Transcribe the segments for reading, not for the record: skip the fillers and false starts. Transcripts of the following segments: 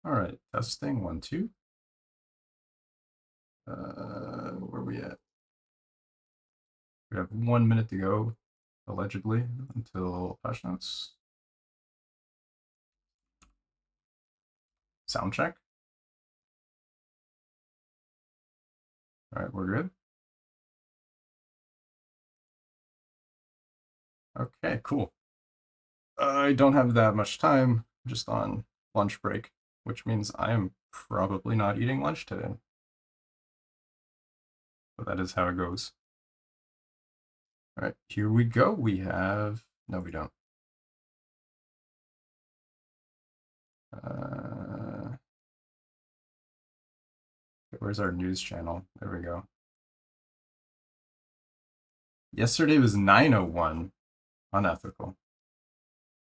All right, testing 1, 2. Where are we at? We have 1 minute to go, allegedly, until patch notes. Sound check. All right, we're good. Okay, cool. I don't have that much time, just on lunch break, which means I am probably not eating lunch today. But that is how it goes. All right, here we go. We have, no, we don't. Where's our news channel? There we go. Yesterday was 9:01. Unethical.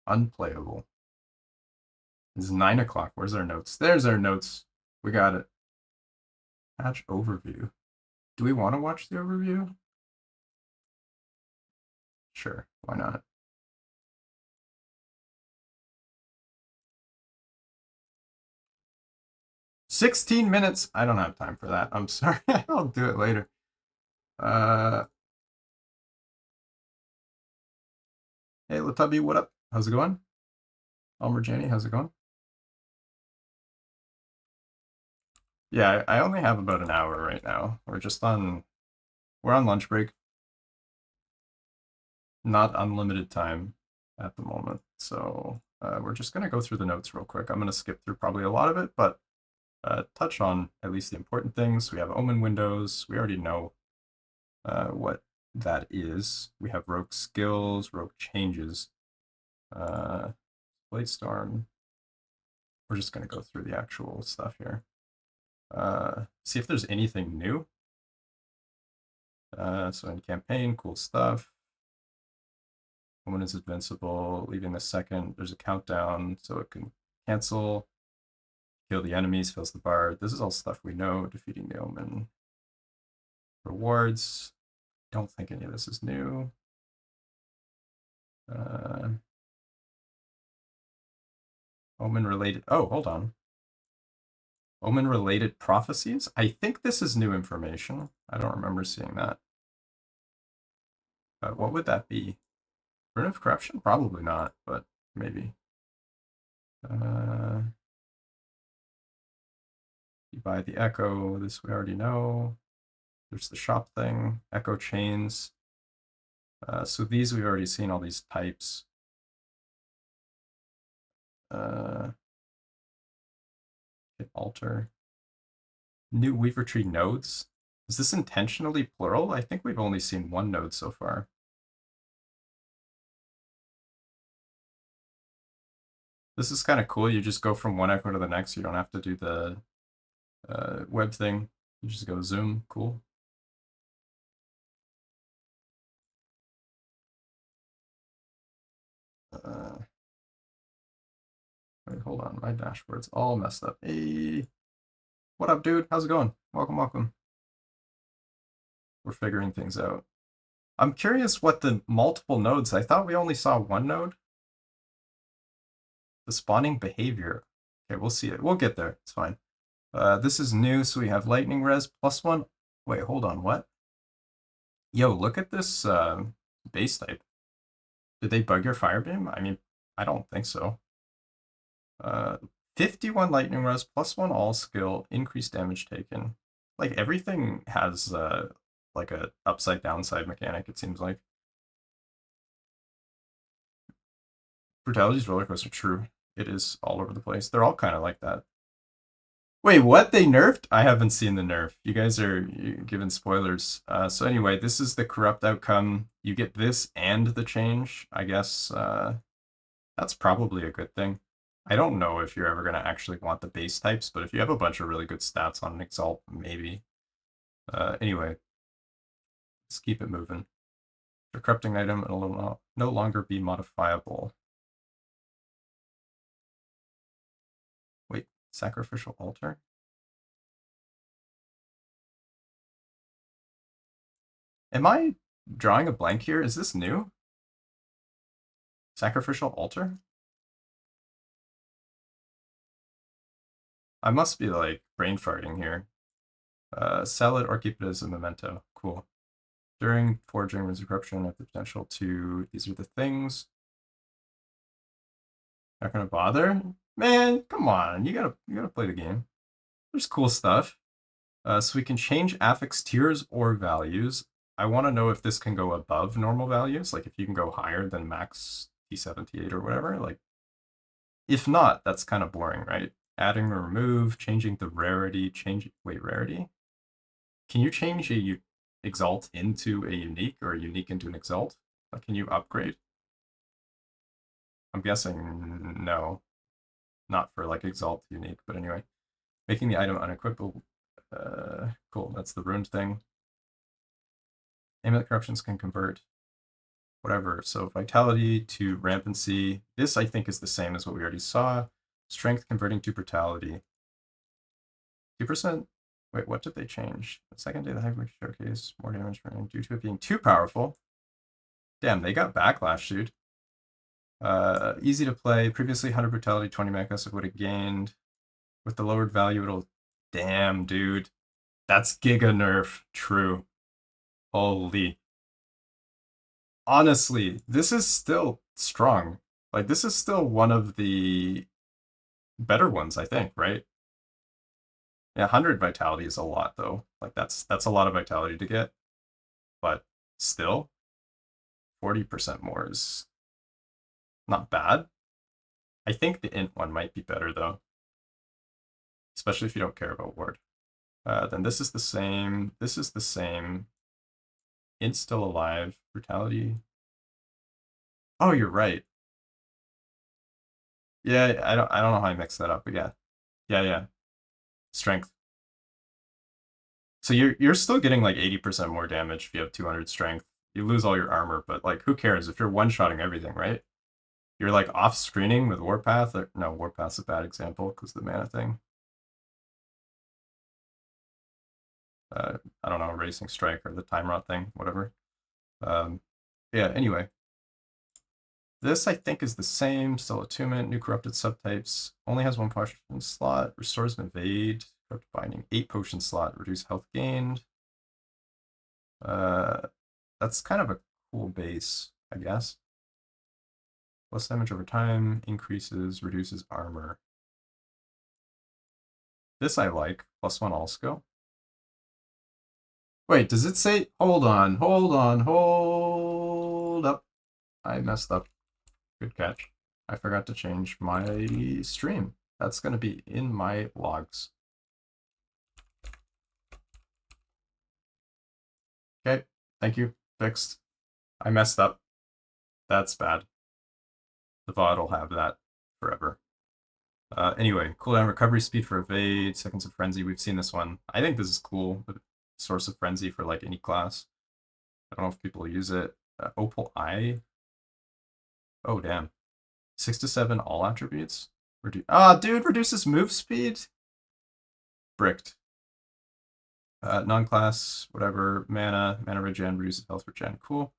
Unplayable. It's 9 o'clock. Where's our notes? There's our notes. We got it. Patch overview. Do we want to watch the overview? Sure, why not? "16 minutes. I don't have time for that. I'm sorry. I'll do it later. Hey, Latubby, what up? How's it going? Elmer Janney, how's it going? Yeah, I only have about an hour right now. We're on lunch break. Not unlimited time at the moment. So we're just going to go through the notes real quick. I'm going to skip through probably a lot of it, but touch on at least the important things. We have Omen windows. We already know what that is. We have rogue skills, rogue changes, Blade Storm. We're just going to go through the actual stuff here. See if there's anything new. So in campaign, cool stuff. Omen is invincible, leaving the second. There's a countdown, so it can cancel. Kill the enemies, fills the bar. This is all stuff we know. Defeating the Omen. Rewards. Don't think any of this is new. Omen related. Oh, hold on. Omen related prophecies. I think this is new information. I don't remember seeing that. What would that be? Burn of Corruption? Probably not, but maybe. You buy the Echo. This we already know. There's the shop thing. Echo chains. So these we've already seen all these types. Hit altar. New Weaver Tree nodes. Is this intentionally plural? I think we've only seen one node so far. This is kind of cool. You just go from one echo to the next. You don't have to do the web thing. You just go zoom. Cool. Wait, hold on. My dashboard's all messed up. Hey, what up, dude? How's it going? Welcome, welcome. We're figuring things out. I'm curious what the multiple nodes. I thought we only saw one node. The spawning behavior. Okay, we'll see it. We'll get there. It's fine. This is new, so we have lightning res +1. Wait, hold on. What? Yo, look at this base type. Did they bug your firebeam? I mean, I don't think so. 51 lightning res +1 all skill, increased damage taken. Like everything has like a upside downside mechanic, it seems like. Brutality's roller coaster, true. It is all over the place. They're all kind of like that. Wait, what? They nerfed? I haven't seen the nerf. You guys are giving spoilers. So anyway, this is the corrupt outcome. You get this and the change. I guess that's probably a good thing. I don't know if you're ever going to actually want the base types, but if you have a bunch of really good stats on an Exalt, maybe. Anyway, let's keep it moving. The corrupting item will no longer be modifiable. Wait, sacrificial altar? Am I drawing a blank here? Is this new? Sacrificial altar? I must be like brain farting here. Sell it or keep it as a memento. Cool. During forging, Winds of Corruption have the potential to. These are the things. Not gonna bother? Man, come on. You gotta play the game. There's cool stuff. So we can change affix tiers or values. I want to know if this can go above normal values, like if you can go higher than max T7, T8 or whatever. Like, if not, that's kind of boring, right? Adding or remove, changing the rarity, rarity? Can you change a exalt into a unique or a unique into an exalt? Like, can you upgrade? I'm guessing no. Not for like exalt unique, but anyway. Making the item unequipable. Cool, that's the ruined thing. Amulet corruptions can convert whatever. So vitality to rampancy. This I think is the same as what we already saw. Strength converting to brutality. 2%. Wait, what did they change? The second day of the Hyper Showcase, more damage due to it being too powerful. Damn, they got backlash, dude. Easy to play. Previously 100 brutality, 20 mechas would have gained. With the lowered value, it'll. Damn, dude. That's Giga Nerf. True. Holy. Honestly, this is still strong. Like, this is still one of the better ones, I think, right? Yeah, 100 vitality is a lot, though. Like, that's a lot of vitality to get. But still, 40% more is not bad. I think the int one might be better, though. Especially if you don't care about ward. Then this is the same. This is the same. Int's still alive. Brutality. Oh, you're right. Yeah, I don't know how I mixed that up, but yeah. Yeah. Strength. So you're still getting like 80% more damage if you have 200 strength. You lose all your armor, but like who cares if you're one-shotting everything, right? You're like off screening with Warpath. No, Warpath's a bad example because the mana thing. I don't know, Racing Strike or the Time Rot thing, whatever. Yeah, anyway. This, I think, is the same. Still attunement, new corrupted subtypes. Only has one potion slot. Restores and evade. Corrupted binding. 8 potion slot. Reduce health gained. That's kind of a cool base, I guess. Less damage over time. Increases. Reduces armor. This I like. +1 all skill. Wait, does it say? Hold on. Hold up. I messed up. Good catch. I forgot to change my stream. That's going to be in my logs. Okay, thank you. Fixed. I messed up. That's bad. The VOD will have that forever. Anyway, cooldown recovery speed for evade, seconds of frenzy. We've seen this one. I think this is cool. The source of frenzy for like any class. I don't know if people use it. Opal Eye. Oh, damn. 6 to 7 all attributes. Dude, reduces move speed. Bricked. Non-class, whatever. Mana regen, reduces health regen. Cool.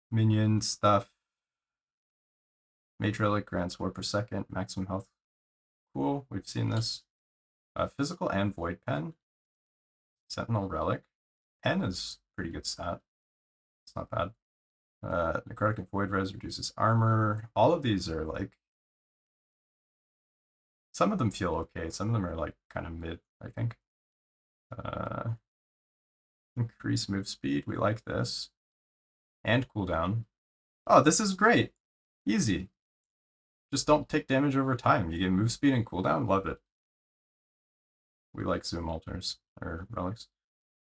Minion stuff. Mage Relic grants ward per second, maximum health. Cool, we've seen this. Physical and Void Pen. Sentinel Relic. Pen is pretty good stat. It's not bad. Necrotic and Void Res reduces armor. All of these are like... Some of them feel okay. Some of them are like kind of mid, I think. Increase move speed. We like this. And cooldown. Oh, this is great. Easy. Just don't take damage over time. You get move speed and cooldown. Love it. We like zoom altars or relics.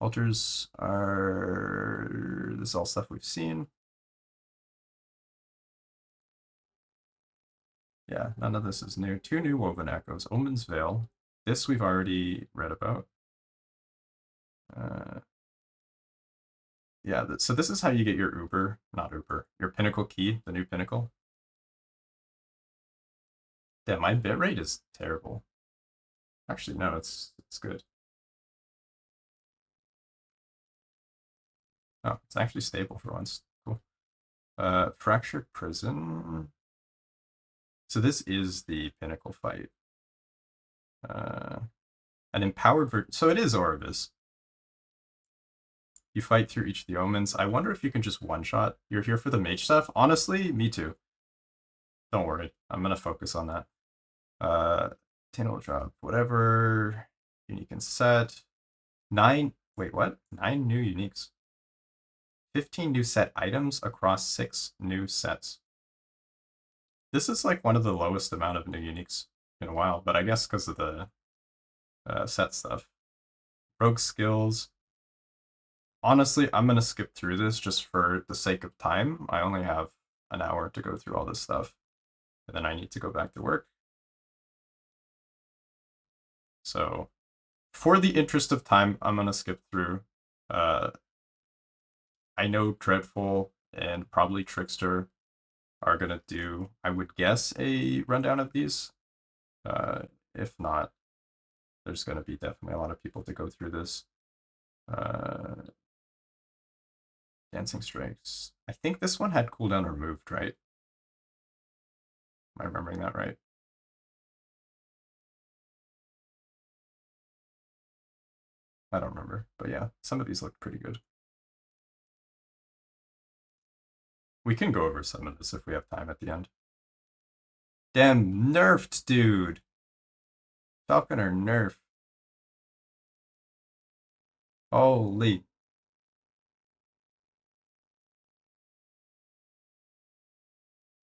Altars are... This is all stuff we've seen. Yeah, none of this is new. 2 new Woven Echoes. Omen's Veil. This we've already read about. Yeah, so this is how you get your your Pinnacle key, the new Pinnacle. Damn, my bitrate is terrible. Actually, no, it's good. Oh, it's actually stable for once. Cool. Fractured Prison. So this is the Pinnacle fight. An empowered version. So it is Orvis. You fight through each of the omens. I wonder if you can just one-shot. You're here for the mage stuff? Honestly, me too. Don't worry. I'm going to focus on that. Tingle drop, whatever. Unique and set. 9. Wait, what? 9 new uniques. 15 new set items across 6 new sets. This is like one of the lowest amount of new uniques in a while, but I guess because of the set stuff. Rogue skills. Honestly, I'm going to skip through this just for the sake of time. I only have an hour to go through all this stuff, and then I need to go back to work. So for the interest of time, I'm going to skip through. I know Dreadful and probably Trickster are going to do, I would guess, a rundown of these. If not, there's going to be definitely a lot of people to go through this. Dancing Strikes. I think this one had cooldown removed, right? Am I remembering that right? I don't remember, but yeah, some of these look pretty good. We can go over some of this if we have time at the end. Damn, nerfed, dude. Falconer nerf. Holy.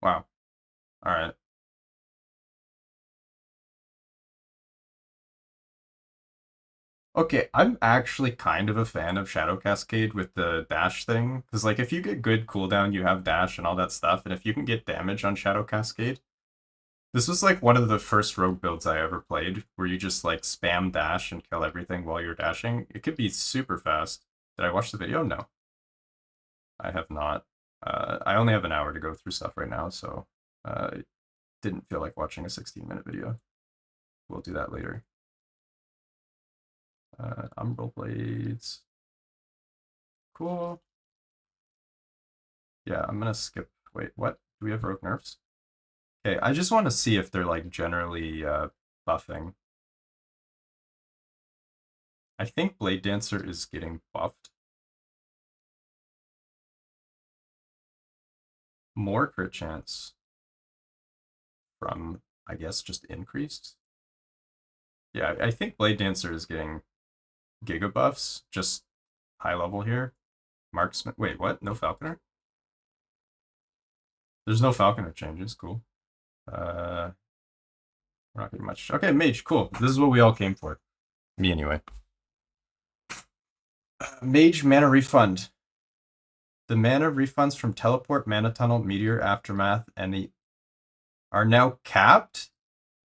Wow. Alright. Okay, I'm actually kind of a fan of Shadow Cascade with the dash thing, because like if you get good cooldown, you have dash and all that stuff, and if you can get damage on Shadow Cascade, this was like one of the first rogue builds I ever played, where you just like spam dash and kill everything while you're dashing. It could be super fast. Did I watch the video? No. I have not. I only have an hour to go through stuff right now, so didn't feel like watching a 16-minute video. We'll do that later. Umbral Blades. Cool. Yeah, I'm gonna skip. Wait, what? Do we have rogue nerfs? Okay, I just want to see if they're like generally buffing. I think Blade Dancer is getting buffed. More crit chance from, I guess, just increased. Yeah, I think Blade Dancer is getting giga buffs, just high level here. Marksman. Wait, what? No Falconer? There's no Falconer changes. Cool. We're not getting much. Okay, Mage. Cool. This is what we all came for. Me anyway. Mage mana refund. The mana refunds from Teleport, Mana Tunnel, Meteor, Aftermath, and the are now capped?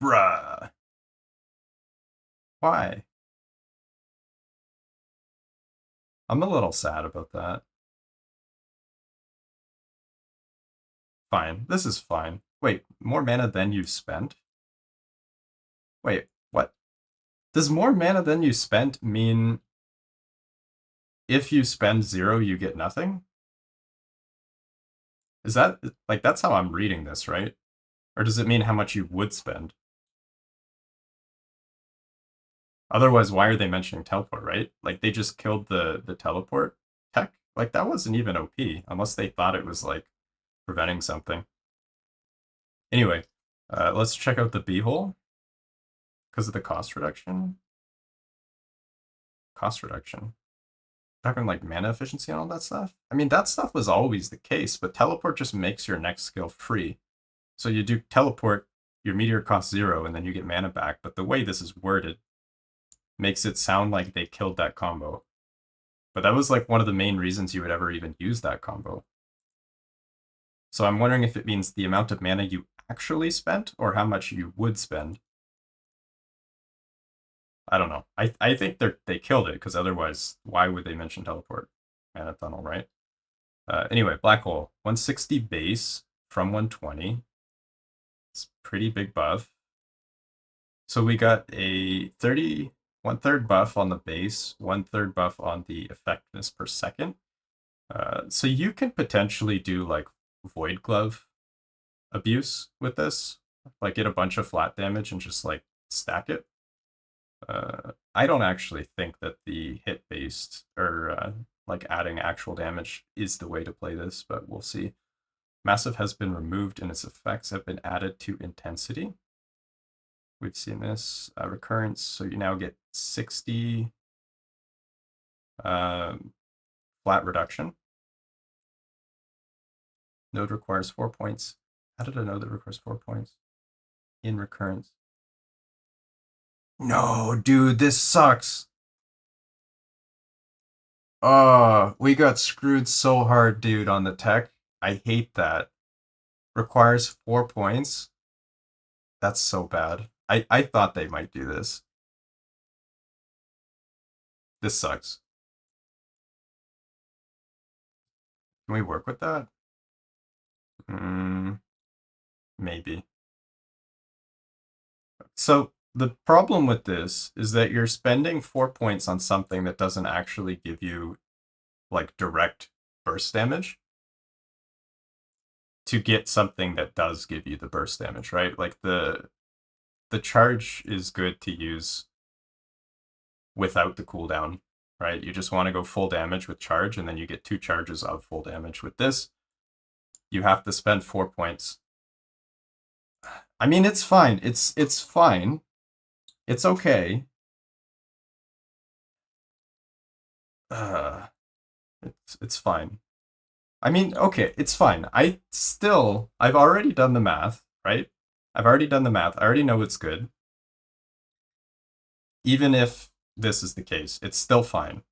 Bruh. Why? I'm a little sad about that. Fine. This is fine. Wait, more mana than you've spent? Wait, what? Does more mana than you spent mean if you spend 0, you get nothing? Is that, like, that's how I'm reading this, right? Or does it mean how much you would spend? Otherwise, why are they mentioning teleport, right? Like, they just killed the teleport tech? Like, that wasn't even OP, unless they thought it was, like, preventing something. Anyway, let's check out the B-hole. Because of the cost reduction. Cost reduction. Talking like mana efficiency and all that stuff. I mean, that stuff was always the case, but teleport just makes your next skill free. So you do teleport, your meteor costs 0, and then you get mana back. But the way this is worded makes it sound like they killed that combo. But that was like one of the main reasons you would ever even use that combo. So I'm wondering if it means the amount of mana you actually spent or how much you would spend. I don't know. I think they killed it, because otherwise, why would they mention teleport? Mana Tunnel, right? Anyway, Black Hole. 160 base from 120. It's pretty big buff. So we got a 1/3 buff on the base, 1/3 buff on the effectiveness per second. So you can potentially do like Void Glove abuse with this. Like get a bunch of flat damage and just like stack it. I don't actually think that the hit-based or like adding actual damage is the way to play this, but we'll see. Massive has been removed and its effects have been added to intensity. We've seen this recurrence, so you now get 60 flat reduction. Node requires 4 points. How did I know that requires 4 points? In recurrence. No, dude, this sucks. Oh, we got screwed so hard, dude, on the tech. I hate that. Requires 4 points. That's so bad. I thought they might do this. This sucks. Can we work with that? Maybe. So the problem with this is that you're spending 4 points on something that doesn't actually give you like direct burst damage to get something that does give you the burst damage, right? Like the charge is good to use without the cooldown, right? You just want to go full damage with charge, and then you get 2 charges of full damage. With this, you have to spend 4 points. I mean, it's fine. It's fine. It's okay. It's fine. I mean, okay, it's fine. I've already done the math, right? I've already done the math. I already know it's good. Even if this is the case, it's still fine.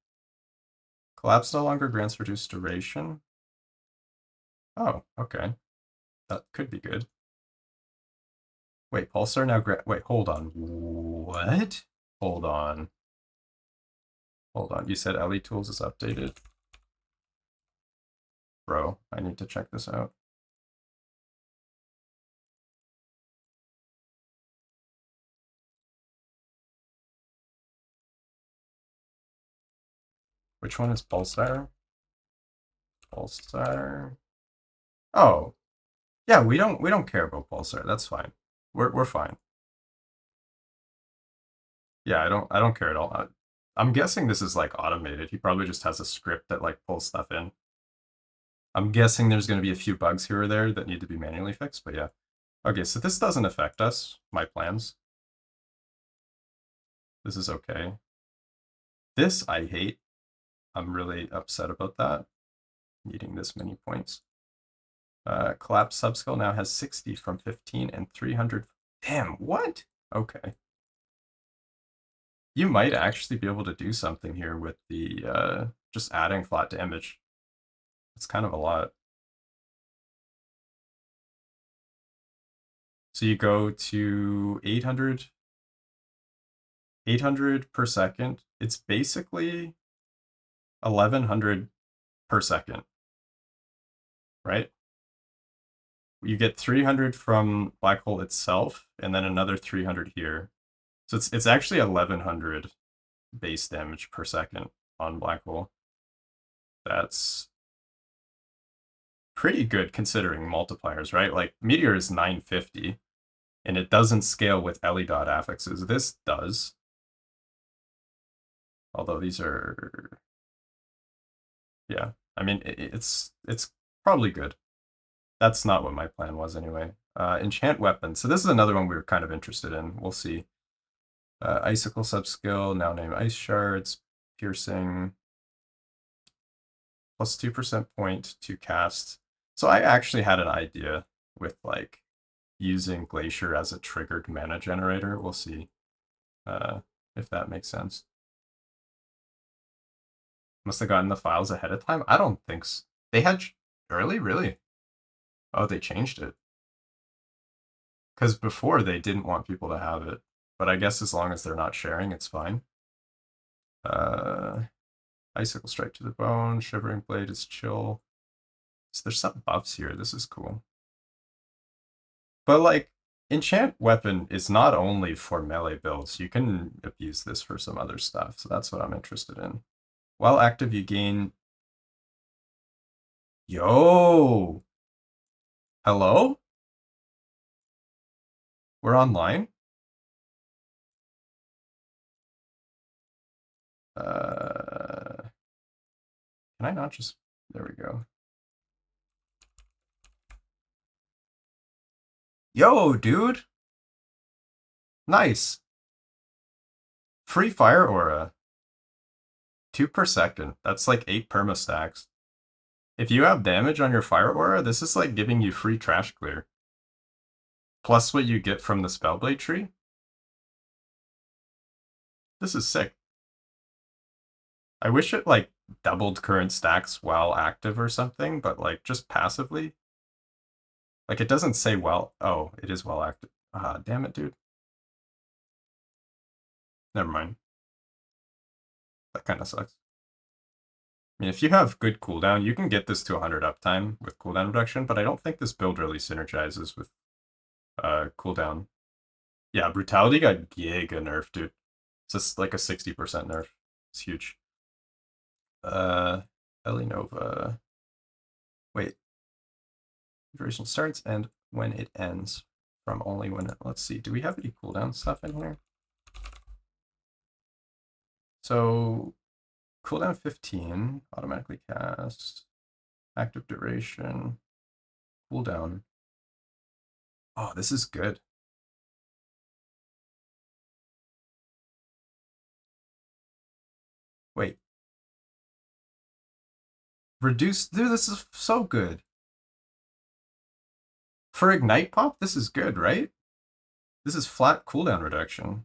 Collapse no longer grants reduced duration. Oh, okay. That could be good. Wait, Pulsar now wait, hold on. What? Hold on. Hold on. You said LE Tools is updated? Bro, I need to check this out. Which one is Pulsar? Pulsar. Oh. Yeah, we don't care about Pulsar. That's fine. We're fine. Yeah, I don't care at all. I'm guessing this is like automated. He probably just has a script that like pulls stuff in. I'm guessing there's going to be a few bugs here or there that need to be manually fixed, but yeah. Okay, so this doesn't affect us, my plans. This is okay. This I hate. I'm really upset about that. Needing this many points. Collapse subskill now has 60 from 15 and 300. Damn, what? Okay. You might actually be able to do something here with the just adding flat damage. It's kind of a lot. So you go to 800 per second. It's basically 1100 per second, right? You get 300 from black hole itself, and then another 300 here. So it's actually 1100 base damage per second on black hole. That's pretty good considering multipliers, right? Like Meteor is 950, and it doesn't scale with LE.dot affixes. This does. Although these are, yeah. I mean, it's probably good. That's not what my plan was anyway. Enchant weapon. So this is another one we were kind of interested in. We'll see. Icicle subskill, now name ice shards, piercing, plus 2% point to cast. So I actually had an idea with like using Glacier as a triggered mana generator. We'll see if that makes sense. Must have gotten the files ahead of time. I don't think so. They had early, really? Oh, they changed it. Because before they didn't want people to have it. But I guess as long as they're not sharing, it's fine. Icicle strike to the bone. Shivering blade is chill. So there's some buffs here. This is cool. But like, enchant weapon is not only for melee builds. You can abuse this for some other stuff. So that's what I'm interested in. While active, you gain... Yo! Hello? We're online? Can I not just... There we go. Yo, dude! Nice! Free fire aura. 2 per second. That's like 8 perma stacks. If you have damage on your fire aura, this is like giving you free trash clear. Plus what you get from the Spellblade tree. This is sick. I wish it like doubled current stacks while active or something, but like just passively. Like it doesn't say well. Oh, it is well active. Ah, damn it, dude. Never mind. That kind of sucks. I mean, if you have good cooldown, you can get this to 100 uptime with cooldown reduction, but I don't think this build really synergizes with cooldown. Yeah, Brutality got giga nerf, dude. It's just like a 60% nerf. It's huge. Elinova. Wait. Duration starts and when it ends. From only when it... Let's see. Do we have any cooldown stuff in here? So, cooldown 15. Automatically cast. Active duration. Cooldown. Oh, this is good. Wait. Reduce... Dude, this is so good. For Ignite Pop, this is good, right? This is flat cooldown reduction.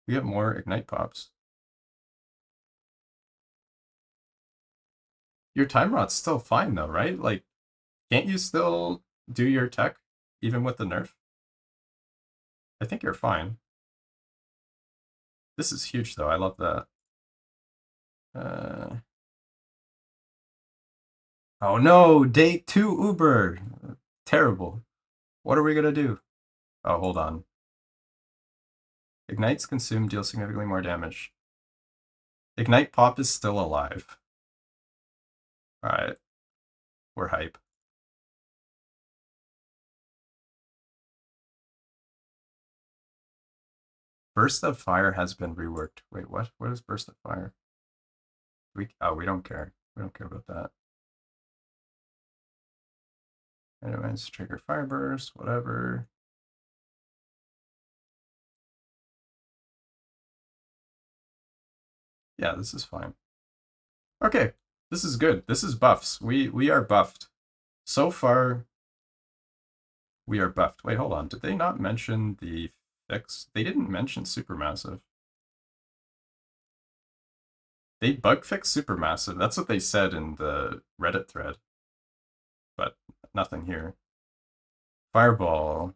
We get more Ignite Pops. Your time rod's still fine though, right? Like, can't you still do your tech even with the nerf? I think you're fine. This is huge though. I love that. Oh no, day 2 Uber. Terrible. What are we gonna do? Oh, hold on. Ignites consume, deal significantly more damage. Ignite Pop is still alive. Alright. We're hype. Burst of Fire has been reworked. Wait, what? What is Burst of Fire? We don't care. We don't care about that. Anyways, trigger Fire Burst, whatever. Yeah, this is fine. Okay, this is good. This is buffs. We are buffed. So far, we are buffed. Wait, hold on. Did they not mention the fix? They didn't mention Supermassive. They bug fix Supermassive. That's what they said in the Reddit thread. But nothing here. Fireball.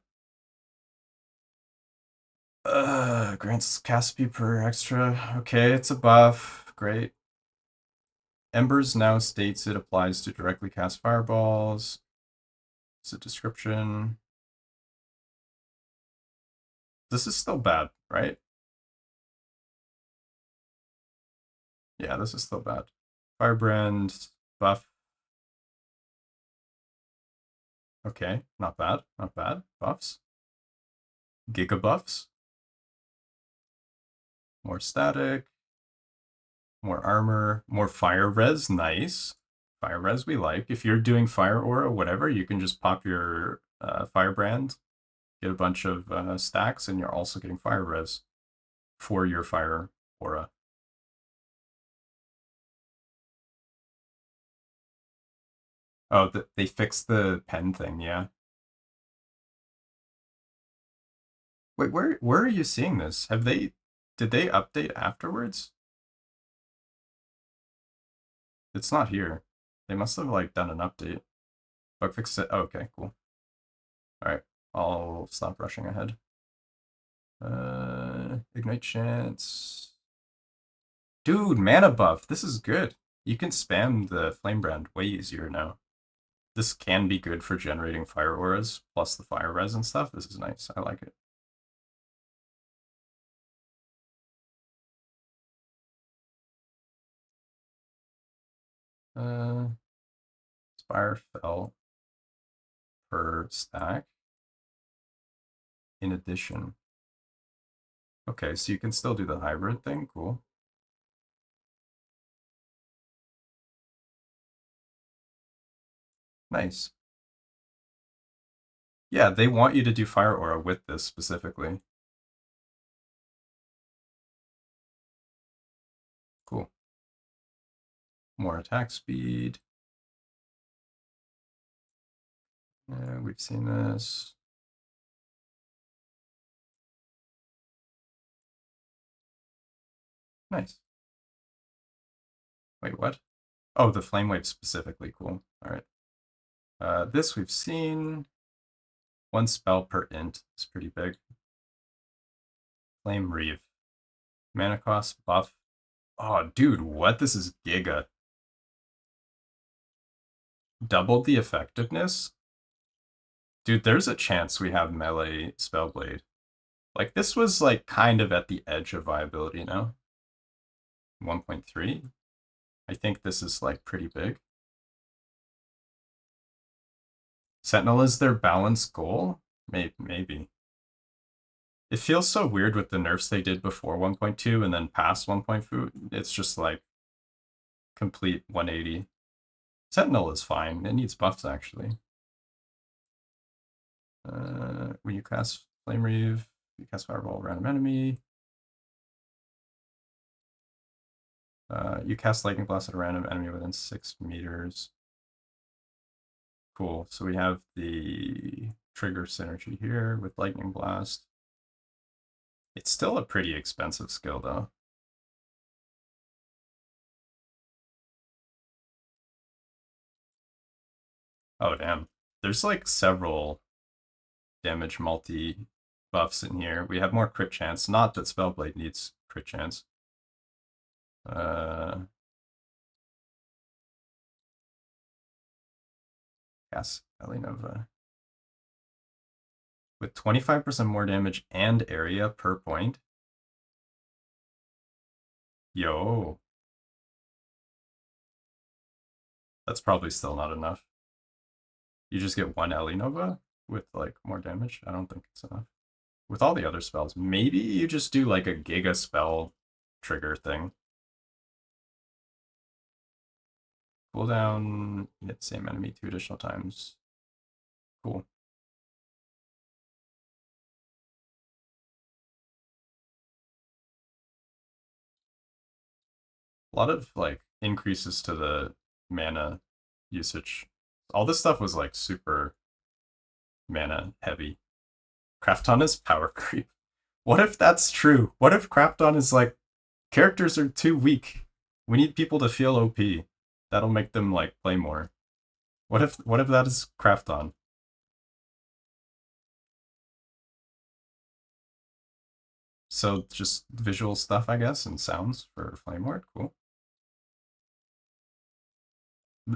Grants cast speed per extra. Okay, it's a buff. Great. Embers now states it applies to directly cast fireballs. It's a description. This is still bad, right? Yeah, this is still bad. Firebrand, buff. Okay, not bad, not bad. Buffs. Giga buffs. More static. More armor. More fire res, nice. Fire res we like. If you're doing fire aura, whatever, you can just pop your firebrand, get a bunch of stacks, and you're also getting fire res for your fire aura. Oh, they fixed the pen thing, yeah. Wait, where are you seeing this? Did they update afterwards? It's not here. They must have like done an update. Bug fix it. Oh, okay, cool. All right, I'll stop rushing ahead. Ignite chance. Dude, mana buff. This is good. You can spam the flame brand way easier now. This can be good for generating fire auras plus the fire res and stuff. This is nice. I like it. Spire fell per stack. In addition. Okay, so you can still do the hybrid thing. Cool. Nice. Yeah, they want you to do Fire Aura with this specifically. Cool. More attack speed. We've seen this. Nice. Wait, what? Oh, the Flame Wave specifically. Cool. All right. This we've seen. One spell per int is pretty big. Flame Reeve. Mana cost buff. Oh, dude, what? This is Giga. Doubled the effectiveness? Dude, there's a chance we have melee Spellblade. Like, this was, like, kind of at the edge of viability now. 1.3? I think this is, like, pretty big. Sentinel is their balanced goal? Maybe. It feels so weird with the nerfs they did before 1.2 and then past 1.4. It's just, like, complete 180. Sentinel is fine. It needs buffs, actually. When you cast Flame Reeve, you cast Fireball random enemy. You cast Lightning Blast at a random enemy within 6 meters. Cool. So we have the trigger synergy here with Lightning Blast. It's still a pretty expensive skill, though. Oh, damn. There's like several damage multi buffs in here. We have more crit chance. Not that Spellblade needs crit chance. Yes, Elinova. With 25% more damage and area per point. Yo. That's probably still not enough. You just get one Elinova with like more damage? I don't think it's enough. With all the other spells, maybe you just do like a Giga spell trigger thing. Cooldown, hit the same enemy 2 additional times. Cool. A lot of like increases to the mana usage. All this stuff was like super mana heavy. Krafton is power creep. What if that's true? What if Krafton is like characters are too weak? We need people to feel OP. That'll make them like play more. What if that is Krafton? So just visual stuff, I guess, and sounds for Flame Lord. Cool.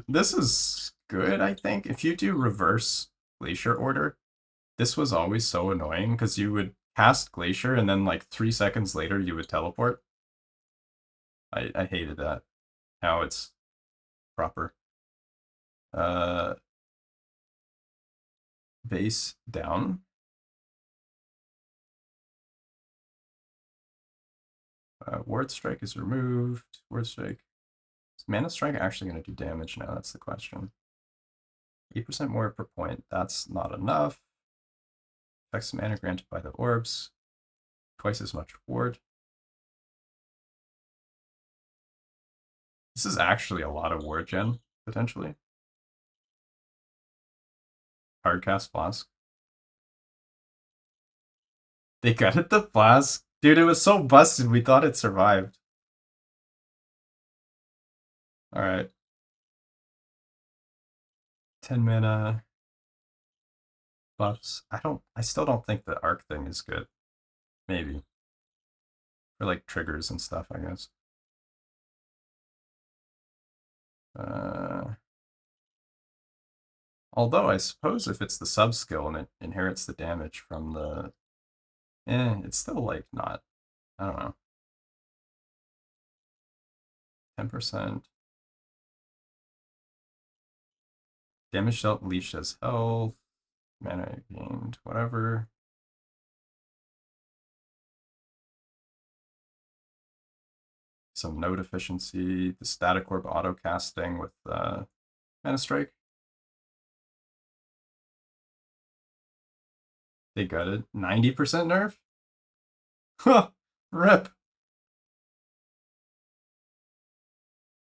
This is good, I think. If you do reverse Glacier order, this was always so annoying because you would cast Glacier and then like 3 seconds later you would teleport. I hated that. Now it's proper. Uh, Base down. Ward Strike is removed. Ward Strike. Is Mana Strike actually going to do damage now? That's the question. 8% more per point. That's not enough. Effects mana granted by the orbs. Twice as much ward. This is actually a lot of ward gen, potentially. Hardcast Flask. They gutted the Flask? Dude, it was so busted, we thought it survived. Alright. 10 mana. Buffs. I still don't think the arc thing is good. Maybe. For like triggers and stuff, I guess. Although I suppose if it's the sub skill and it inherits the damage from the it's still like not. I don't know. 10%. Damage dealt leashed as health. Mana gained, whatever. some node efficiency, the static orb auto casting with Mana Strike. They gutted 90% nerf. Huh, rip.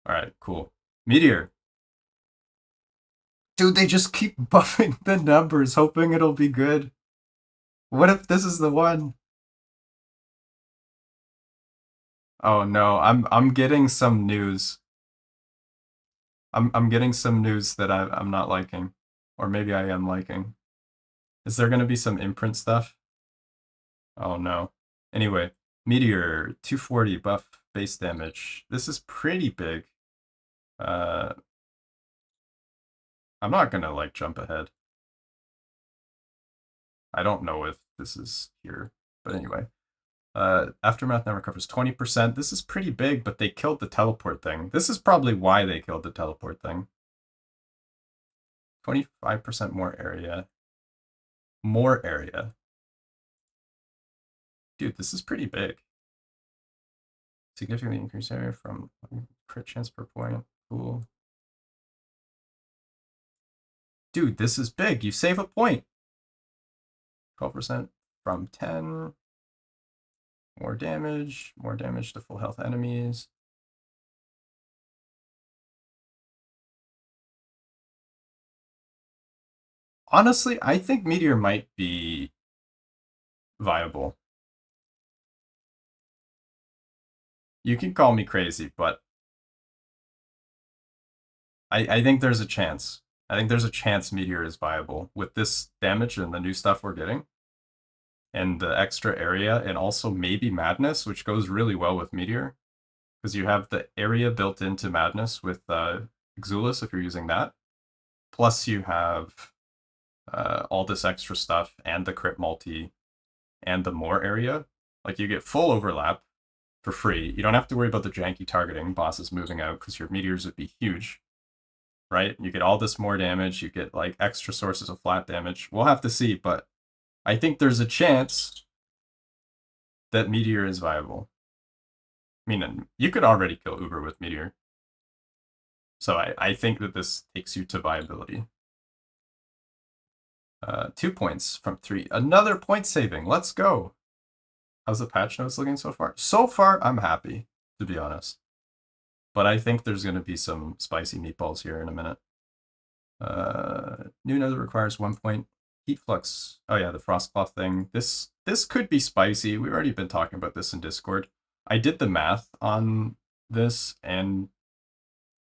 All right, cool. Meteor. Dude, they just keep buffing the numbers, hoping it'll be good. What if this is the one? Oh no, I'm getting some news. I'm getting some news that I'm not liking, or maybe I am liking. Is there gonna be some imprint stuff? Oh no. Anyway, Meteor 240 buff base damage. This is pretty big. I'm not gonna like jump ahead. I don't know if this is here, but anyway. Aftermath now recovers 20%. This is pretty big, but they killed the teleport thing. This is probably why they killed the teleport thing. 25% more area. More area. Dude, this is pretty big. Significantly increased area from crit chance per point. Cool. Dude, this is big. You save a point. 12% from 10. More damage to full health enemies. Honestly, I think Meteor might be viable. You can call me crazy, but I think there's a chance. I think there's a chance Meteor is viable with this damage and the new stuff we're getting. And the extra area, and also maybe Madness, which goes really well with Meteor. Because you have the area built into Madness with Exulus if you're using that. Plus you have all this extra stuff and the crit multi and the more area. Like you get full overlap for free. You don't have to worry about the janky targeting bosses moving out because your meteors would be huge. Right? You get all this more damage, you get like extra sources of flat damage. We'll have to see, but I think there's a chance that Meteor is viable. I mean, you could already kill Uber with Meteor. So I think that this takes you to viability. 2 points from 3. Another point saving. Let's go. How's the patch notes looking so far? So far, I'm happy, to be honest. But I think there's going to be some spicy meatballs here in a minute. New node that requires 1 point. Heat flux. Oh yeah, the frostcloth thing. This could be spicy. We've already been talking about this in Discord. I did the math on this, and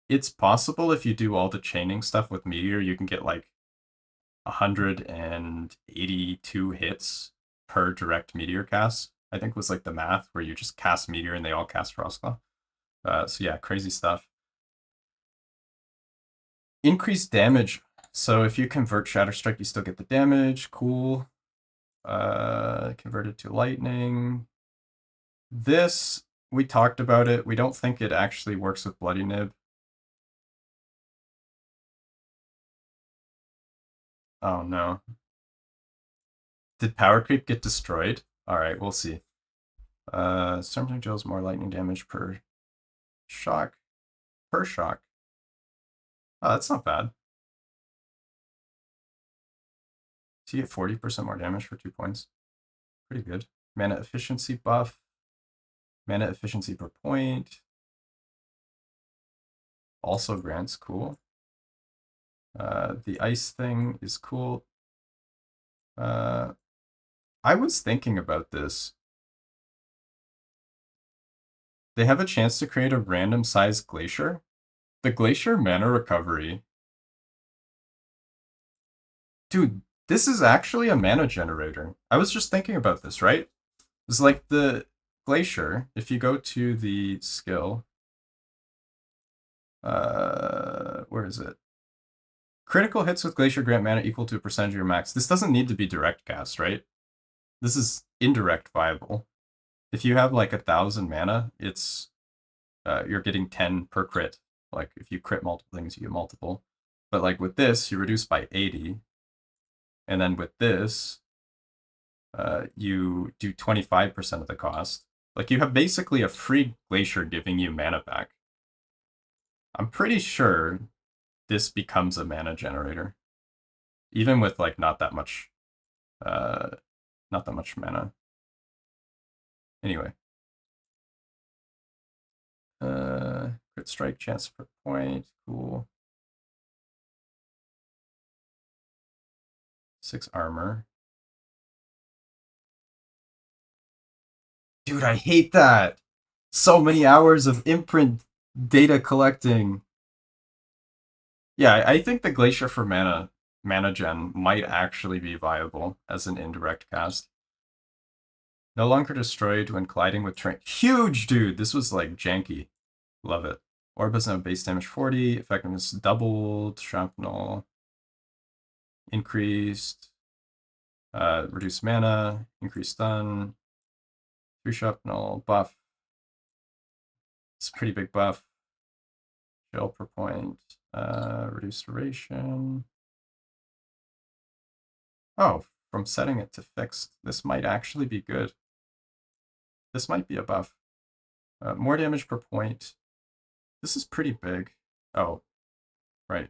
it's possible if you do all the chaining stuff with Meteor, you can get like 182 hits per direct Meteor cast. I think was like the math where you just cast Meteor and they all cast Frostclaw. So yeah, crazy stuff. Increased damage. So if you convert Shatter Strike, you still get the damage. Cool. Converted to lightning. This, we talked about it. We don't think it actually works with Bloody Nib. Oh no. Did Power Creep get destroyed? Alright, we'll see. Stormstorm deals more lightning damage per shock. Per shock. Oh, that's not bad. So you get 40% more damage for 2 points. Pretty good. Mana efficiency buff. Mana efficiency per point. Also grants, cool. The ice thing is cool. I was thinking about this. They have a chance to create a random size glacier. The glacier mana recovery. Dude, this is actually a mana generator. I was just thinking about this, right? It's like the glacier, if you go to the skill, where is it? Critical hits with glacier grant mana equal to a percentage of your max. This doesn't need to be direct cast, right? This is indirect viable. If you have like 1,000 mana, it's you're getting 10 per crit. Like if you crit multiple things, you get multiple. But like with this, you reduce by 80. And then with this, you do 25% of the cost. Like, you have basically a free glacier giving you mana back. I'm pretty sure this becomes a mana generator. Even with, like, not that much mana. Anyway. Crit strike chance per point. Cool. 6 armor. Dude, I hate that. So many hours of imprint data collecting. Yeah, I think the Glacier for mana gen might actually be viable as an indirect cast. No longer destroyed when colliding with terrain. Huge, dude. This was like janky. Love it. Orb has no base damage 40. Effectiveness doubled. Shrapnel increased. Reduced mana. Increased stun. 3 shrapnel buff. It's a pretty big buff. Gel per point. Reduced duration. Oh, from setting it to fixed. This might actually be good. This might be a buff. More damage per point. This is pretty big. Oh, right.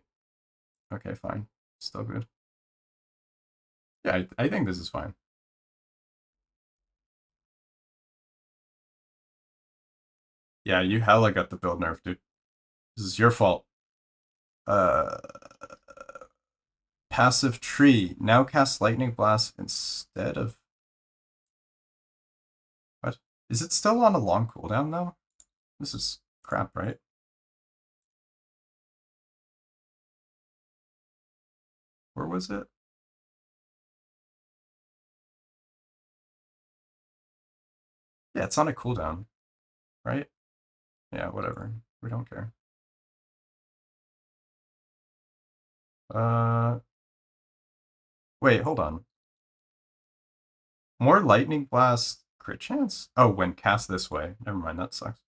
Okay, fine. Still good. Yeah, I think this is fine. Yeah, you hella got the build nerf, dude. This is your fault. Uh, passive tree. Now cast lightning blast instead of... What? Is it still on a long cooldown now? This is crap, right? Where was it? Yeah, it's on a cooldown, right? Yeah, whatever. We don't care. Wait, hold on. More lightning blast crit chance? Oh, when cast this way. Never mind, that sucks.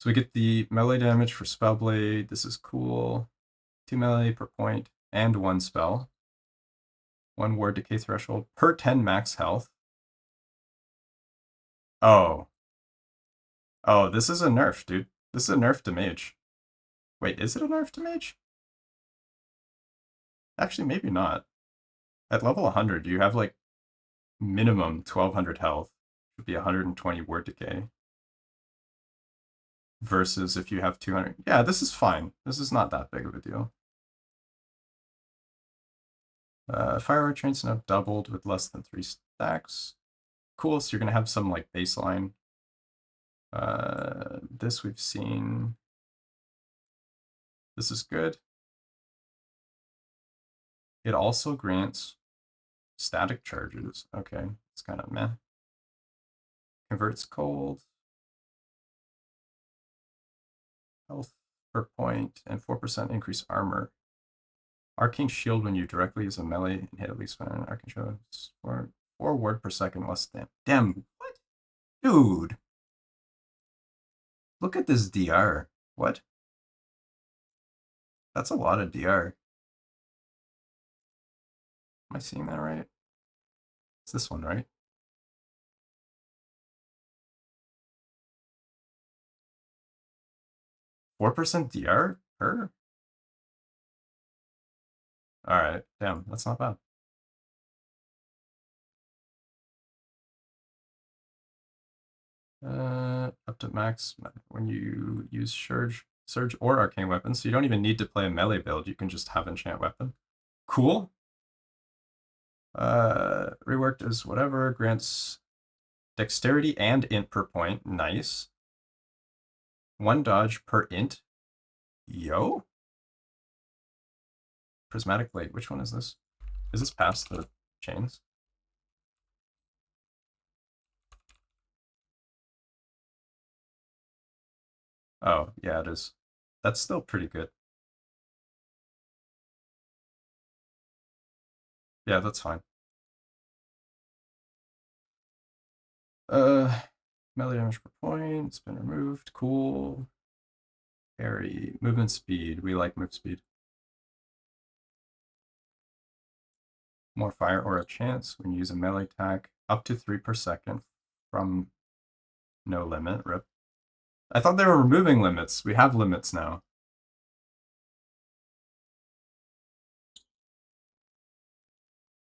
So we get the melee damage for Spellblade. This is cool. 2 melee per point and 1 spell. 1 ward decay threshold per 10 max health. Oh. Oh, this is a nerf, dude. This is a nerf to Mage. Wait, is it a nerf to Mage? Actually, maybe not. At level 100, you have like minimum 1200 health. Should be 120 ward decay. Versus if you have 200. Yeah, this is fine. This is not that big of a deal. Fire trains now doubled with less than 3 stacks. Cool, so you're going to have some like baseline. This we've seen. This is good. It also grants static charges. Okay, it's kind of meh. Converts cold. Health per point and 4% increase armor. Arcane shield when you directly use a melee and hit at least one arcane shield. 4 ward per second less than. Damn, what? Dude. Look at this DR. What? That's a lot of DR. Am I seeing that right? It's this one, right? %4 DR per? Alright, damn, that's not bad. Up to max when you use Surge or Arcane weapons, so you don't even need to play a melee build, you can just have Enchant Weapon. Cool. Reworked as whatever, grants dexterity and int per point, nice. 1 dodge per int. Yo? Prismatic Blade, which one is this? Is this past the chains? Oh, yeah, it is. That's still pretty good. Yeah, that's fine. Melee damage per point, it's been removed. Cool. Parry. Movement speed. We like move speed. More fire aura chance when you use a melee attack. Up to 3 per second from No limit, rip. I thought they were removing limits. We have limits now.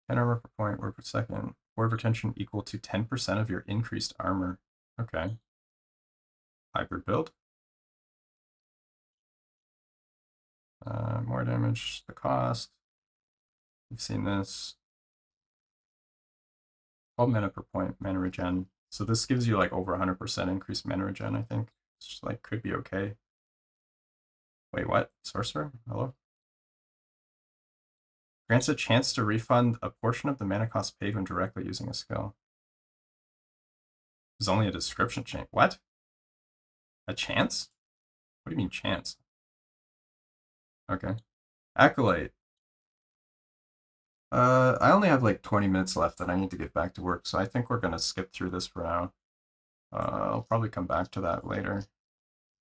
And armor per point, word per second. Word retention equal to 10% of your increased armor. Okay. Hybrid build. More damage, the cost. We've seen this. 12 mana per point, mana regen. So this gives you like over 100% increased mana regen, I think. It's like could be okay. Wait, what? Sorcerer? Hello? Grants a chance to refund a portion of the mana cost paid when directly using a skill. There's only a description change. What? A chance? What do you mean chance? Okay. Acolyte. I only have like 20 minutes left and I need to get back to work, so I think we're gonna skip through this for now. I'll probably come back to that later.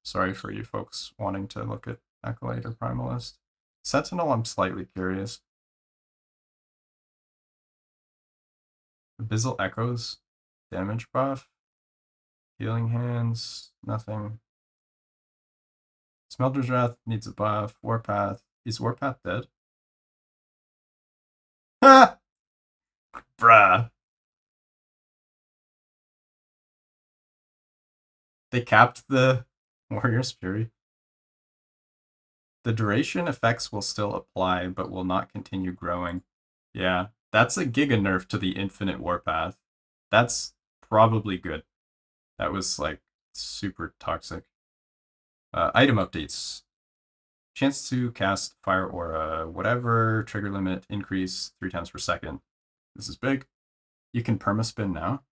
Sorry for you folks wanting to look at Acolyte or Primalist. Sentinel, I'm slightly curious. Abyssal Echoes, damage buff. Healing Hands, nothing. Smelter's Wrath needs a buff. Warpath. Is Warpath dead? Ha! Bruh. They capped the Warrior's Fury. The duration effects will still apply, but will not continue growing. Yeah, that's a giga nerf to the infinite warpath. That's probably good. That was like super toxic. Item updates. Chance to cast Fire Aura, whatever, trigger limit increase 3 times per second. This is big. You can permaspin now.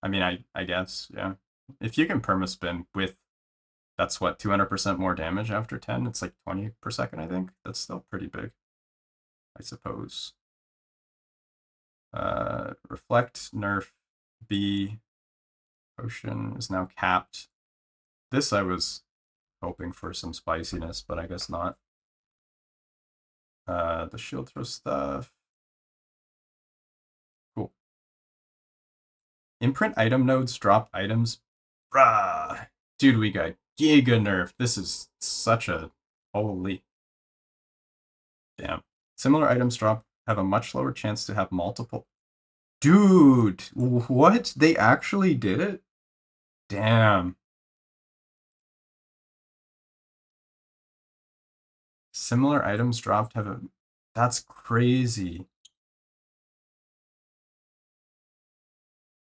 I mean, I guess, yeah. If you can permaspin with, that's what, 200% more damage after 10? It's like 20 per second, I think. That's still pretty big, I suppose. Reflect, nerf, B. Potion is now capped. This I was hoping for some spiciness, but I guess not. The shield throw stuff. Cool. Imprint item nodes drop items. Bruh. Dude, we got giga nerf. This is such a holy. Damn. Similar items drop have a much lower chance to have multiple. Dude, what? They actually did it? Damn. Similar items dropped have a. That's crazy.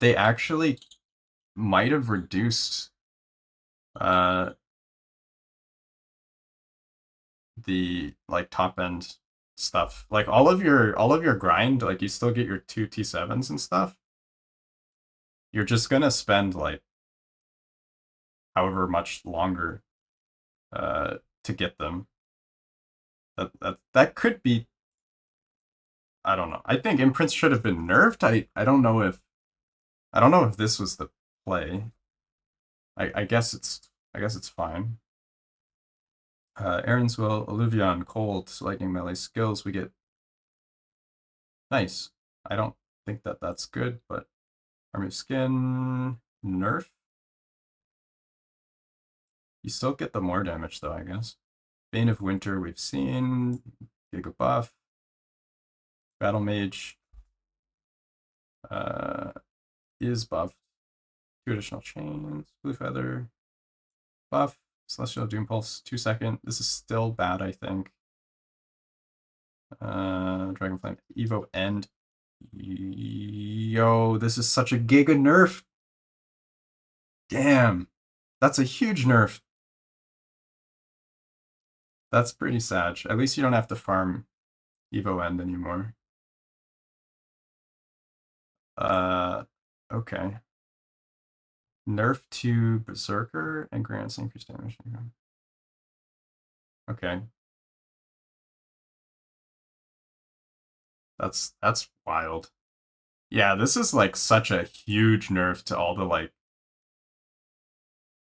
They actually might have reduced the like top end stuff. Like all of your grind, like you still get your 2 T7s and stuff. You're just gonna spend like however much longer to get them. That could be, I don't know. I think imprints should have been nerfed. I don't know if this was the play. I guess it's fine. Aaron's Will, Alluvion, Cold, Lightning Melee skills, we get nice. I don't think that's good, but Army of Skin, nerf. You still get the more damage though, I guess. Bane of Winter we've seen, Giga buff. Battle Mage is buffed. 2 additional chains, Blue Feather, buff. Celestial Doom Pulse, 2 second. This is still bad, I think. Dragonflame, Evo End. Yo, this is such a giga nerf. Damn. That's a huge nerf. That's pretty sad. At least you don't have to farm Evo End anymore. Okay. Nerf to Berserker and grants increased damage. Okay. That's wild. Yeah, this is like such a huge nerf to all the like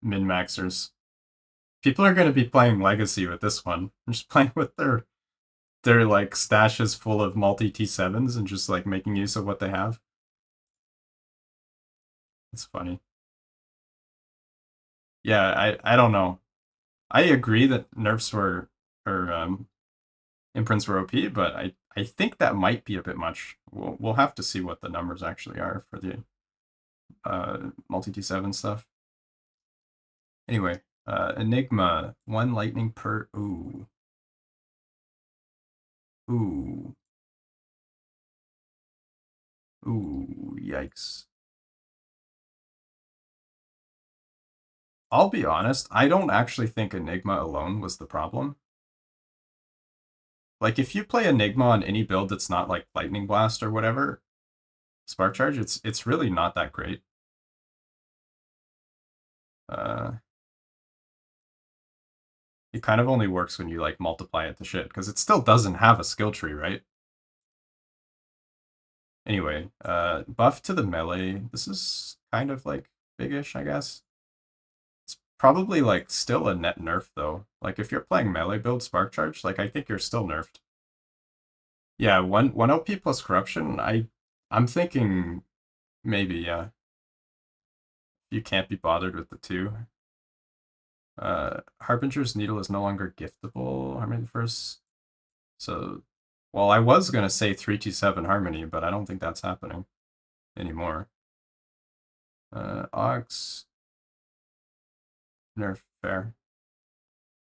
min-maxers. People are going to be playing Legacy with this one. I'm just playing with their their like stashes full of multi T7s and just like making use of what they have. It's funny. Yeah, I don't know. I agree that nerfs were or imprints were OP, but I think that might be a bit much. We'll have to see what the numbers actually are for the multi T7 stuff. Anyway, Enigma, 1 lightning per. Ooh. Ooh. Ooh, yikes. I'll be honest, I don't actually think Enigma alone was the problem. Like, if you play Enigma on any build that's not like Lightning Blast or whatever, Spark Charge, it's really not that great. Uh, it kind of only works when you like multiply it to shit, because it still doesn't have a skill tree, right? Anyway, buff to the melee. This is kind of like big-ish, I guess. It's probably like still a net nerf though. Like if you're playing melee build Spark Charge, like I think you're still nerfed. Yeah, one OP plus corruption. I'm thinking maybe, yeah. You can't be bothered with the two. Harbinger's Needle is no longer giftable. Harmony first. So, well, I was gonna say 3T7 Harmony, but I don't think that's happening anymore. Ox. Nerf, fair.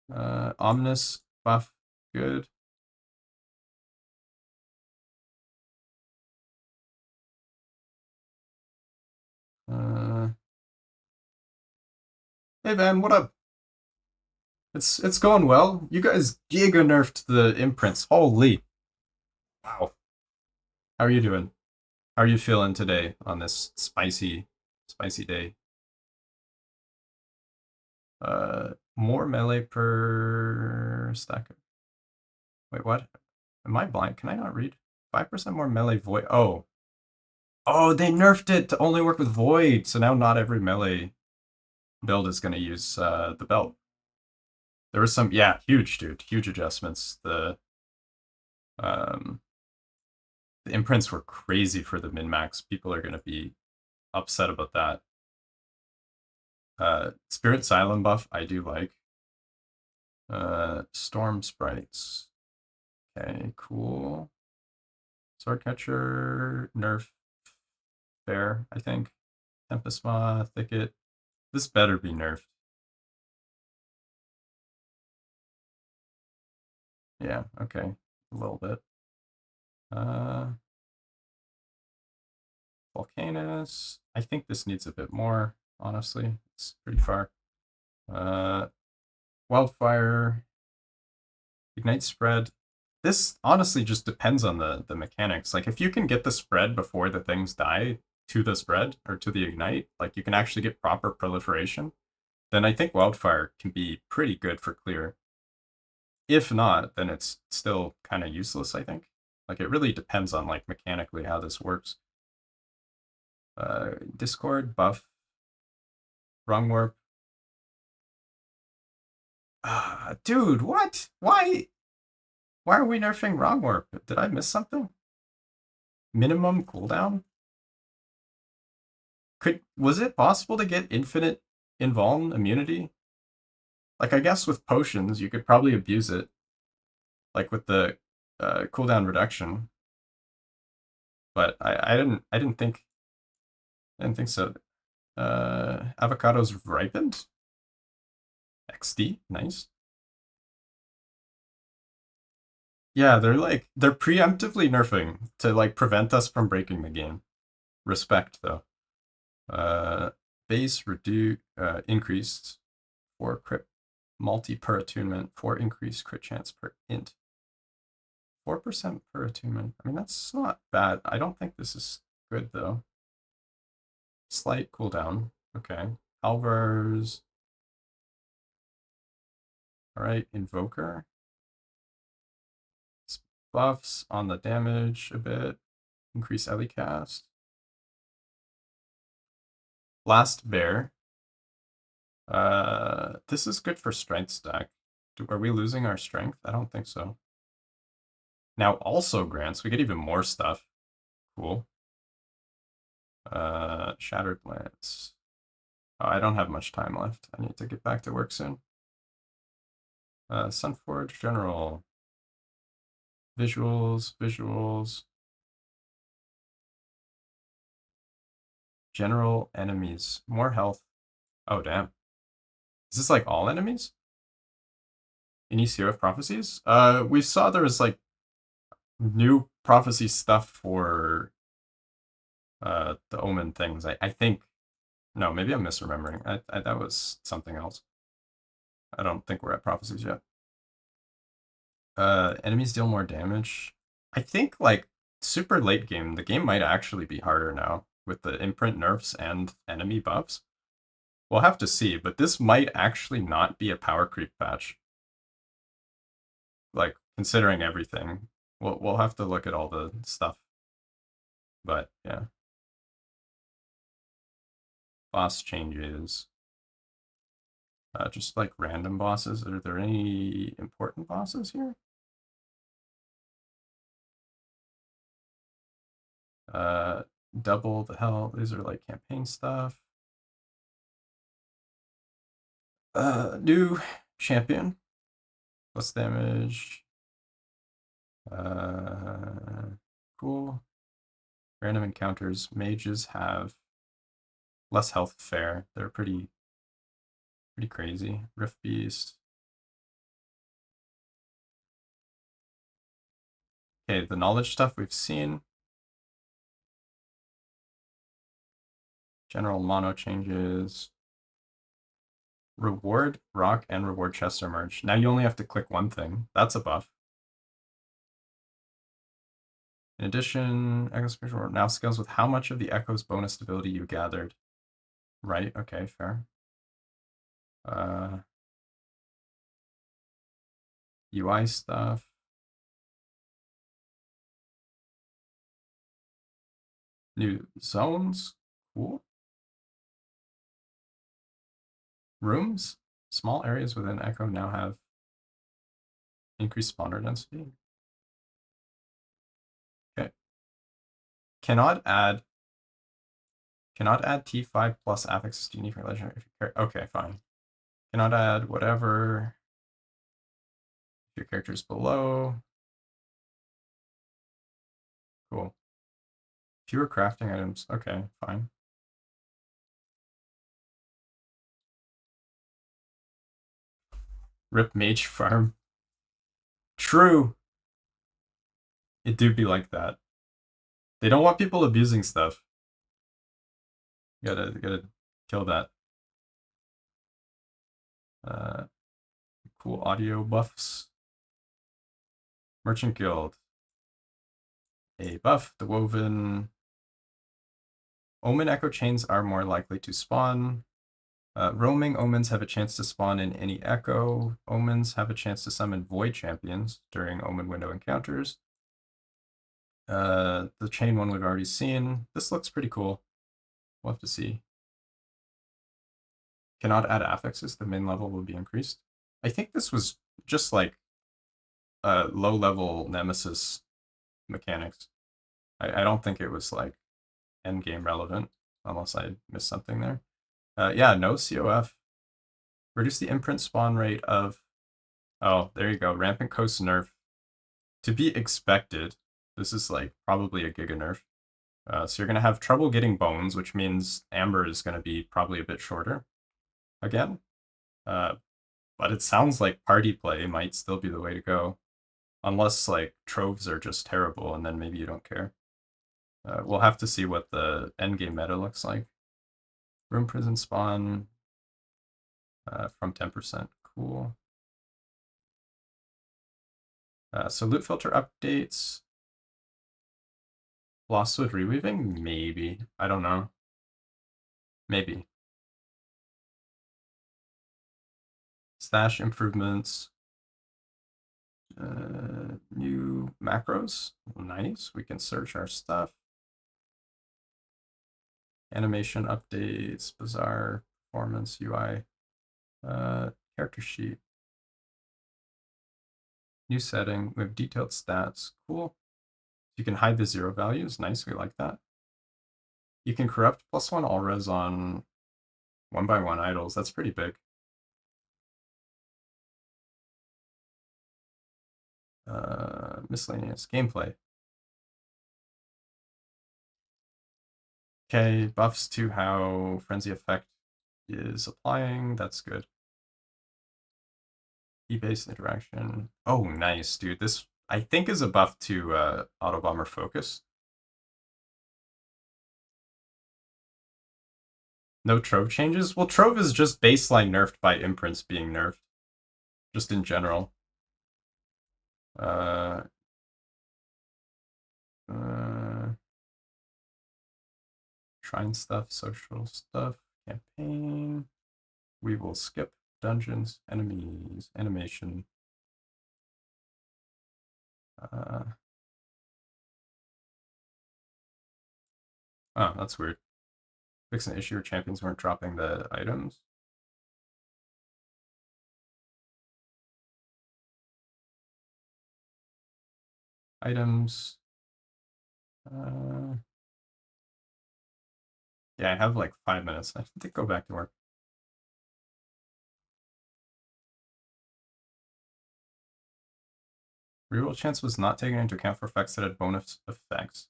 Omnis buff, good. Hey Van, what up? It's going well. You guys giga nerfed the imprints. Holy. Wow. How are you doing? How are you feeling today on this spicy day? More melee per stack. Wait, what? Am I blind? Can I not read? 5% more melee void. Oh. Oh, they nerfed it to only work with void. So now not every melee build is going to use the belt. There was some, yeah, huge, dude. Huge adjustments. Um, the imprints were crazy for the min-max. People are going to be upset about that. Spirit Silent buff, I do like. Storm Sprites. Okay, cool. Swordcatcher, Nerf, fair, I think. Tempest Maw, Thicket. This better be nerfed. Yeah, okay. A little bit. Volcanus. I think this needs a bit more, honestly. It's pretty far. Wildfire. Ignite spread. This honestly just depends on the mechanics. Like if you can get the spread before the things die to the spread or to the ignite, like you can actually get proper proliferation, then I think wildfire can be pretty good for clear. If not, then it's still kind of useless, I think. Like it really depends on like mechanically how this works. Discord buff, wrong warp. Dude, what? Why are we nerfing wrong warp? Did I miss something? Minimum cooldown? Was it possible to get infinite invuln immunity? Like I guess with potions you could probably abuse it, like with the cooldown reduction. But I didn't think so. Avocados ripened. XD, nice. Yeah, they're preemptively nerfing to like prevent us from breaking the game. Respect though. Base reduce increased for crit multi per attunement, 4 increased crit chance per int. 4% per attunement. I mean that's not bad. I don't think this is good though. Slight cooldown. Okay. Alvars. Alright, Invoker. Buffs on the damage a bit. Increase Ellie cast. Last Bear. This is good for strength stack. Are we losing our strength? I don't think so. now also grants. We get even more stuff. Cool. Shattered Lance. Oh, I don't have much time left. I need to get back to work soon. Sunforge General. Visuals. General enemies. More health. Oh, damn. Is this like all enemies? Any COF prophecies? We saw there was like new prophecy stuff for the Omen things. I think. No, maybe I'm misremembering. That was something else. I don't think we're at prophecies yet. Enemies deal more damage. I think like super late game, the game might actually be harder now with the imprint nerfs and enemy buffs. We'll have to see, but this might actually not be a power creep patch. Like considering everything, we'll have to look at all the stuff. But yeah, boss changes. Just like random bosses. Are there any important bosses here? Double the health. These are like campaign stuff. New champion. Plus damage. Cool. Random encounters. Mages have less health fair. They're pretty crazy. Rift Beast. Okay, the knowledge stuff we've seen. General mono changes. Reward rock and reward chest are merged. Now you only have to click one thing. That's a buff. In addition, Echo Spiritual now scales with how much of the Echo's bonus ability you gathered. Right, okay, fair. UI stuff. New zones, cool. Rooms, small areas within Echo now have increased spawner density. Okay. Cannot add T5 plus affixes to unique legendary if you care. Okay, fine. Cannot add whatever if your character's below. Cool. Fewer crafting items. Okay, fine. Rip Mage farm. True. It do be like that. They don't want people abusing stuff. Gotta kill that. Cool audio buffs. Merchant Guild. A buff. The Woven. Omen Echo Chains are more likely to spawn. Roaming Omens have a chance to spawn in any Echo. Omens have a chance to summon Void Champions during Omen Window encounters. The chain one we've already seen. This looks pretty cool. We'll have to see. Cannot add affixes. The main level will be increased. I think this was just like low-level Nemesis mechanics. I don't think it was like endgame relevant, unless I missed something there. Yeah, no COF. Reduce the imprint spawn rate of... Oh, there you go. Rampant Coast nerf. To be expected. This is like probably a giga nerf. So you're going to have trouble getting bones, which means Amber is going to be probably a bit shorter again. But it sounds like party play might still be the way to go. Unless like troves are just terrible and then maybe you don't care. We'll have to see what the endgame meta looks like. Room prison spawn from 10%. Cool. So loot filter updates. Losswood reweaving? Maybe. I don't know. Maybe. Stash improvements. New macros. Nice. We can search our stuff. Animation updates. Bizarre performance UI. Character sheet. New setting. We have detailed stats. Cool. You can hide the 0 values. Nice. We like that. You can corrupt +1 all res on 1x1 idols. That's pretty big. Miscellaneous gameplay. Okay, buffs to how Frenzy Effect is applying. That's good. E-based interaction. Oh, nice, dude. This, I think, is a buff to Autobomber Focus. No Trove changes? Well, Trove is just baseline nerfed by imprints being nerfed. Just in general. Uh, Shrine stuff, social stuff, campaign. We will skip dungeons, enemies, animation. Oh, that's weird. Fix an issue where champions weren't dropping the items. Items. Yeah, I have like 5 minutes. I think go back to work. Reroll chance was not taken into account for effects that had bonus effects.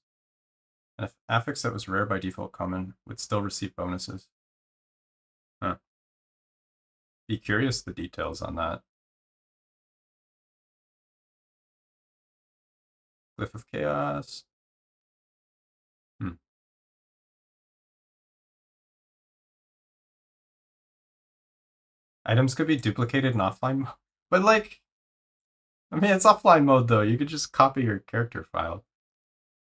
And if affix that was rare by default common would still receive bonuses. Huh. Be curious the details on that. Glyph of Chaos. Items could be duplicated in offline mode. But like, I mean, it's offline mode though. You could just copy your character file.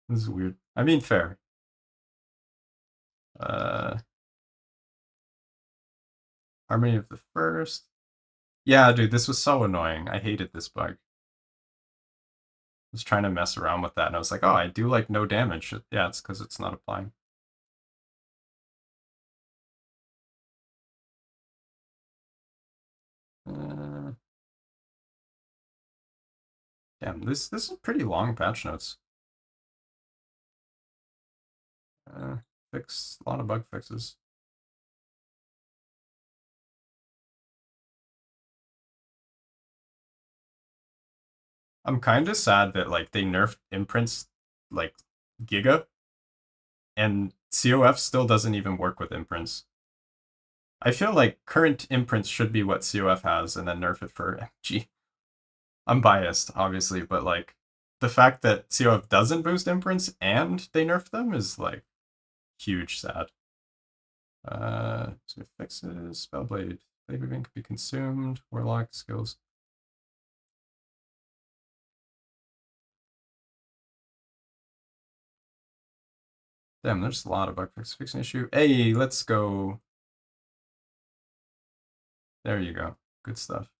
This is weird. I mean, fair. Harmony of the First. Yeah, dude, this was so annoying. I hated this bug. I was trying to mess around with that, and I was like, oh, I do like no damage. Yeah, it's because it's not applying. Damn, this is pretty long patch notes. Fix a lot of bug fixes. I'm kind of sad that like they nerfed imprints like Giga, and COF still doesn't even work with imprints. I feel like current imprints should be what COF has, and then nerf it for MG. I'm biased, obviously, but like the fact that COF doesn't boost imprints and they nerf them is like huge sad. So fixes, Spellblade, Blade Weaving could be consumed, Warlock skills. Damn, there's a lot of bug fixing issue. Hey, let's go. There you go. Good stuff.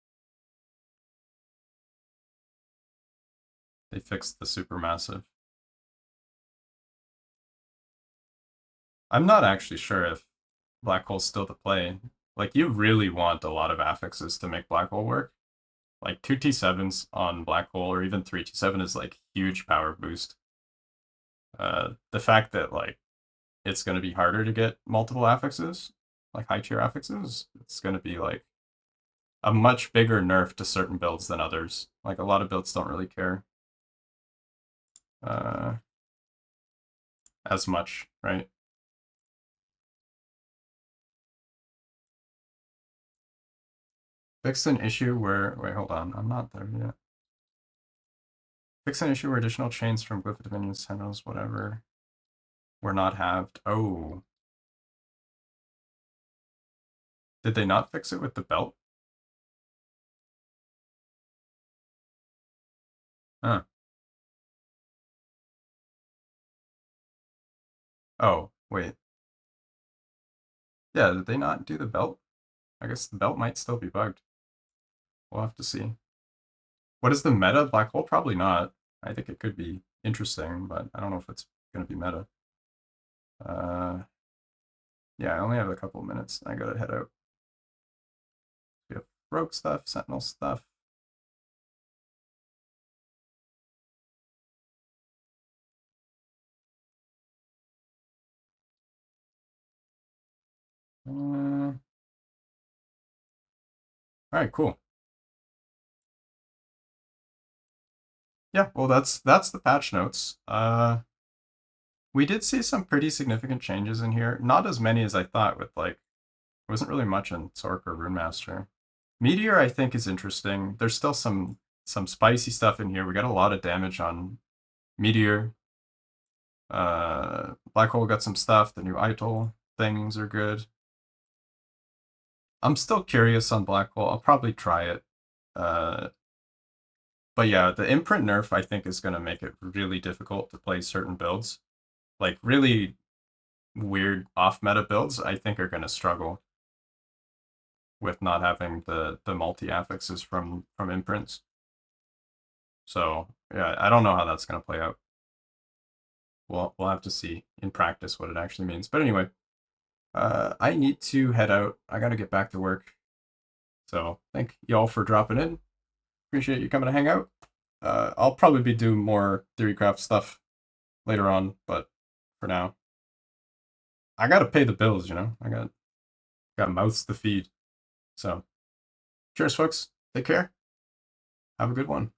They fixed the supermassive. I'm not actually sure if Black Hole's still the play. Like, you really want a lot of affixes to make Black Hole work. Like, 2 T7s on Black Hole, or even 3 T7 is, like, huge power boost. The fact that, like, it's going to be harder to get multiple affixes, like high-tier affixes, it's going to be, like, a much bigger nerf to certain builds than others. Like, a lot of builds don't really care as much, right? Fix an issue where... Wait, hold on. I'm not there yet. Fix an issue where additional chains from Glyph of Dominion, Sentinels, whatever, were not halved. Oh. Did they not fix it with the belt? Huh. Oh, wait. Yeah, did they not do the belt? I guess the belt might still be bugged. We'll have to see. What is the meta? Black hole? Probably not. I think it could be interesting, but I don't know if it's going to be meta. Yeah, I only have a couple of minutes. I gotta head out. We have rogue stuff, sentinel stuff. All right, cool. Yeah, well, that's the patch notes. We did see some pretty significant changes in here. Not as many as I thought. With like, there wasn't really much in Sork or Runemaster. Meteor, I think, is interesting. There's still some spicy stuff in here. We got a lot of damage on Meteor. Black Hole got some stuff. The new Idol things are good. I'm still curious on Black Hole. I'll probably try it. But yeah, the imprint nerf I think is going to make it really difficult to play certain builds. Like really weird off meta builds I think are going to struggle with not having the multi affixes from imprints. So yeah, I don't know how that's going to play out. We'll have to see in practice what it actually means. But anyway, I need to head out. I got to get back to work. So thank y'all for dropping in. Appreciate you coming to hang out. I'll probably be doing more Theorycraft stuff later on, but for now, I gotta pay the bills. I got mouths to feed. So, cheers, folks. Take care. Have a good one.